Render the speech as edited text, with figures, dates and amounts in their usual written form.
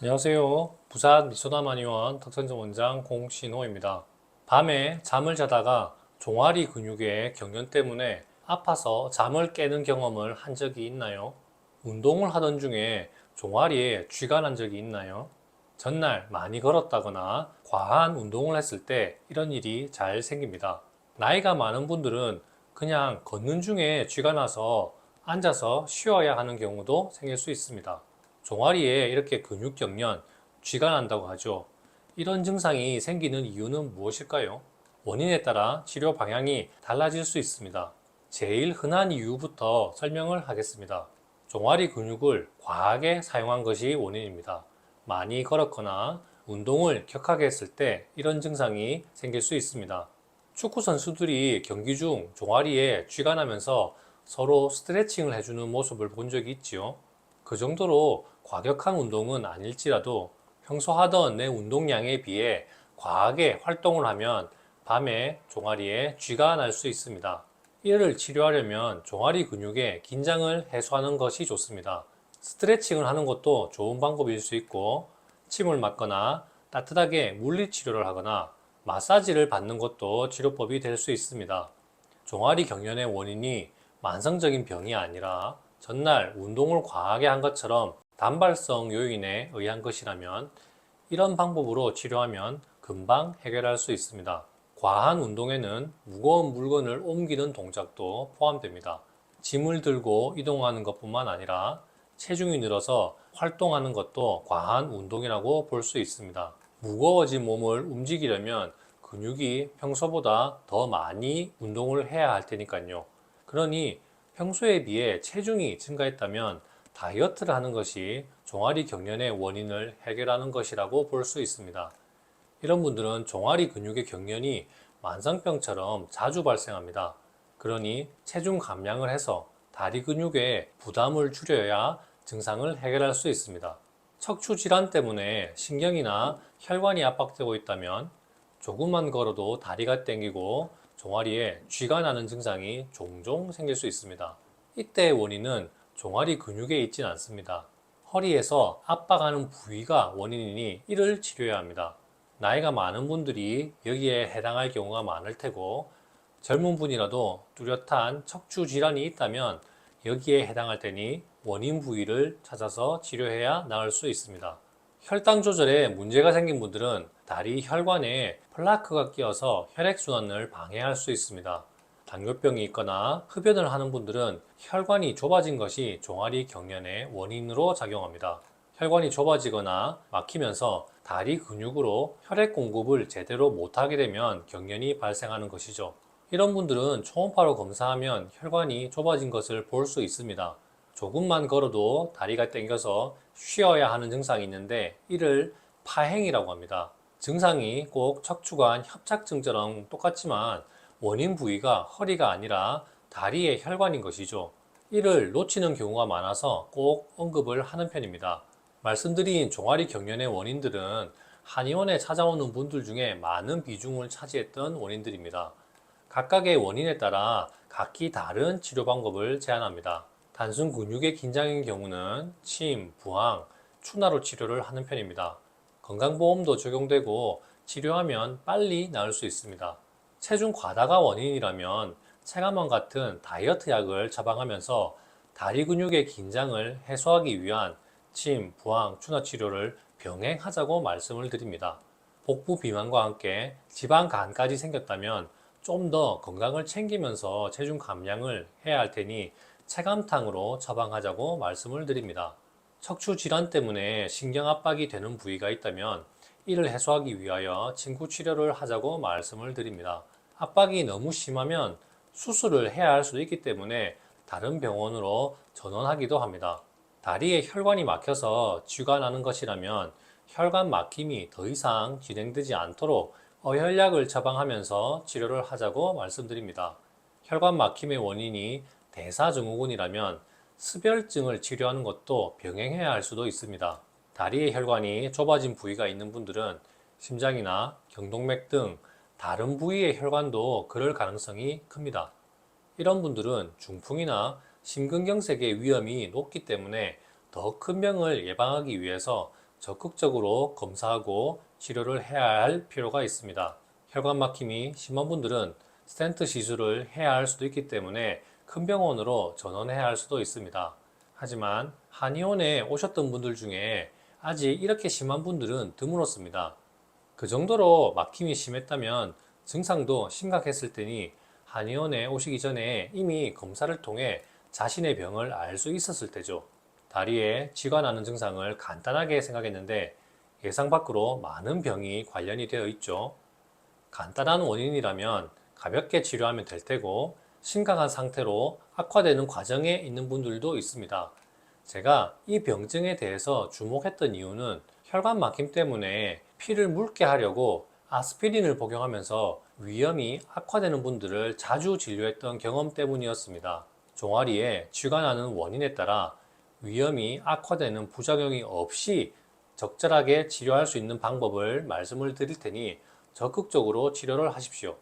안녕하세요. 부산 미소남한의원 턱선점 원장 공신호입니다. 밤에 잠을 자다가 종아리 근육의 경련 때문에 아파서 잠을 깨는 경험을 한 적이 있나요? 운동을 하던 중에 종아리에 쥐가 난 적이 있나요? 전날 많이 걸었다거나 과한 운동을 했을 때 이런 일이 잘 생깁니다. 나이가 많은 분들은 그냥 걷는 중에 쥐가 나서 앉아서 쉬어야 하는 경우도 생길 수 있습니다. 종아리에 이렇게 근육 경련, 쥐가 난다고 하죠. 이런 증상이 생기는 이유는 무엇일까요? 원인에 따라 치료 방향이 달라질 수 있습니다. 제일 흔한 이유부터 설명을 하겠습니다. 종아리 근육을 과하게 사용한 것이 원인입니다. 많이 걸었거나 운동을 격하게 했을 때 이런 증상이 생길 수 있습니다. 축구 선수들이 경기 중 종아리에 쥐가 나면서 서로 스트레칭을 해주는 모습을 본 적이 있지요. 그 정도로 과격한 운동은 아닐지라도 평소 하던 내 운동량에 비해 과하게 활동을 하면 밤에 종아리에 쥐가 날 수 있습니다. 이를 치료하려면 종아리 근육의 긴장을 해소하는 것이 좋습니다. 스트레칭을 하는 것도 좋은 방법일 수 있고, 침을 맞거나 따뜻하게 물리치료를 하거나 마사지를 받는 것도 치료법이 될 수 있습니다. 종아리 경련의 원인이 만성적인 병이 아니라 전날 운동을 과하게 한 것처럼 단발성 요인에 의한 것이라면 이런 방법으로 치료하면 금방 해결할 수 있습니다. 과한 운동에는 무거운 물건을 옮기는 동작도 포함됩니다. 짐을 들고 이동하는 것뿐만 아니라 체중이 늘어서 활동하는 것도 과한 운동이라고 볼 수 있습니다. 무거워진 몸을 움직이려면 근육이 평소보다 더 많이 운동을 해야 할 테니까요. 그러니 평소에 비해 체중이 증가했다면 다이어트를 하는 것이 종아리 경련의 원인을 해결하는 것이라고 볼 수 있습니다. 이런 분들은 종아리 근육의 경련이 만성병처럼 자주 발생합니다. 그러니 체중 감량을 해서 다리 근육에 부담을 줄여야 증상을 해결할 수 있습니다. 척추 질환 때문에 신경이나 혈관이 압박되고 있다면 조금만 걸어도 다리가 땡기고 종아리에 쥐가 나는 증상이 종종 생길 수 있습니다. 이때의 원인은 종아리 근육에 있진 않습니다. 허리에서 압박하는 부위가 원인이니 이를 치료해야 합니다. 나이가 많은 분들이 여기에 해당할 경우가 많을 테고, 젊은 분이라도 뚜렷한 척추 질환이 있다면 여기에 해당할 테니 원인 부위를 찾아서 치료해야 나을 수 있습니다. 혈당 조절에 문제가 생긴 분들은 다리 혈관에 플라크가 끼어서 혈액순환을 방해할 수 있습니다. 당뇨병이 있거나 흡연을 하는 분들은 혈관이 좁아진 것이 종아리 경련의 원인으로 작용합니다. 혈관이 좁아지거나 막히면서 다리 근육으로 혈액 공급을 제대로 못하게 되면 경련이 발생하는 것이죠. 이런 분들은 초음파로 검사하면 혈관이 좁아진 것을 볼 수 있습니다. 조금만 걸어도 다리가 땡겨서 쉬어야 하는 증상이 있는데 이를 파행이라고 합니다. 증상이 꼭 척추관 협착증처럼 똑같지만 원인 부위가 허리가 아니라 다리의 혈관인 것이죠. 이를 놓치는 경우가 많아서 꼭 언급을 하는 편입니다. 말씀드린 종아리 경련의 원인들은 한의원에 찾아오는 분들 중에 많은 비중을 차지했던 원인들입니다. 각각의 원인에 따라 각기 다른 치료 방법을 제안합니다. 단순 근육의 긴장인 경우는 침, 부항, 추나로 치료를 하는 편입니다. 건강보험도 적용되고 치료하면 빨리 나을 수 있습니다. 체중 과다가 원인이라면 체감원 같은 다이어트 약을 처방하면서 다리 근육의 긴장을 해소하기 위한 침, 부항, 추나 치료를 병행하자고 말씀을 드립니다. 복부 비만과 함께 지방간까지 생겼다면 좀 더 건강을 챙기면서 체중 감량을 해야 할 테니 체감탕으로 처방하자고 말씀을 드립니다. 척추 질환 때문에 신경 압박이 되는 부위가 있다면 이를 해소하기 위하여 침구 치료를 하자고 말씀을 드립니다. 압박이 너무 심하면 수술을 해야 할 수도 있기 때문에 다른 병원으로 전원하기도 합니다. 다리에 혈관이 막혀서 쥐가 나는 것이라면 혈관 막힘이 더 이상 진행되지 않도록 어혈약을 처방하면서 치료를 하자고 말씀드립니다. 혈관 막힘의 원인이 대사증후군이라면 습혈증을 치료하는 것도 병행해야 할 수도 있습니다. 다리의 혈관이 좁아진 부위가 있는 분들은 심장이나 경동맥 등 다른 부위의 혈관도 그럴 가능성이 큽니다. 이런 분들은 중풍이나 심근경색의 위험이 높기 때문에 더 큰 병을 예방하기 위해서 적극적으로 검사하고 치료를 해야 할 필요가 있습니다. 혈관 막힘이 심한 분들은 스텐트 시술을 해야 할 수도 있기 때문에 큰 병원으로 전원해야 할 수도 있습니다. 하지만 한의원에 오셨던 분들 중에 아직 이렇게 심한 분들은 드물었습니다. 그 정도로 막힘이 심했다면 증상도 심각했을 테니 한의원에 오시기 전에 이미 검사를 통해 자신의 병을 알 수 있었을 테죠. 다리에 쥐가 나는 증상을 간단하게 생각했는데 예상 밖으로 많은 병이 관련이 되어 있죠. 간단한 원인이라면 가볍게 치료하면 될 테고 심각한 상태로 악화되는 과정에 있는 분들도 있습니다. 제가 이 병증에 대해서 주목했던 이유는 혈관 막힘 때문에 피를 묽게 하려고 아스피린을 복용하면서 위험이 악화되는 분들을 자주 진료했던 경험 때문이었습니다. 종아리에 쥐가 나는 원인에 따라 위험이 악화되는 부작용이 없이 적절하게 치료할 수 있는 방법을 말씀을 드릴 테니 적극적으로 치료를 하십시오.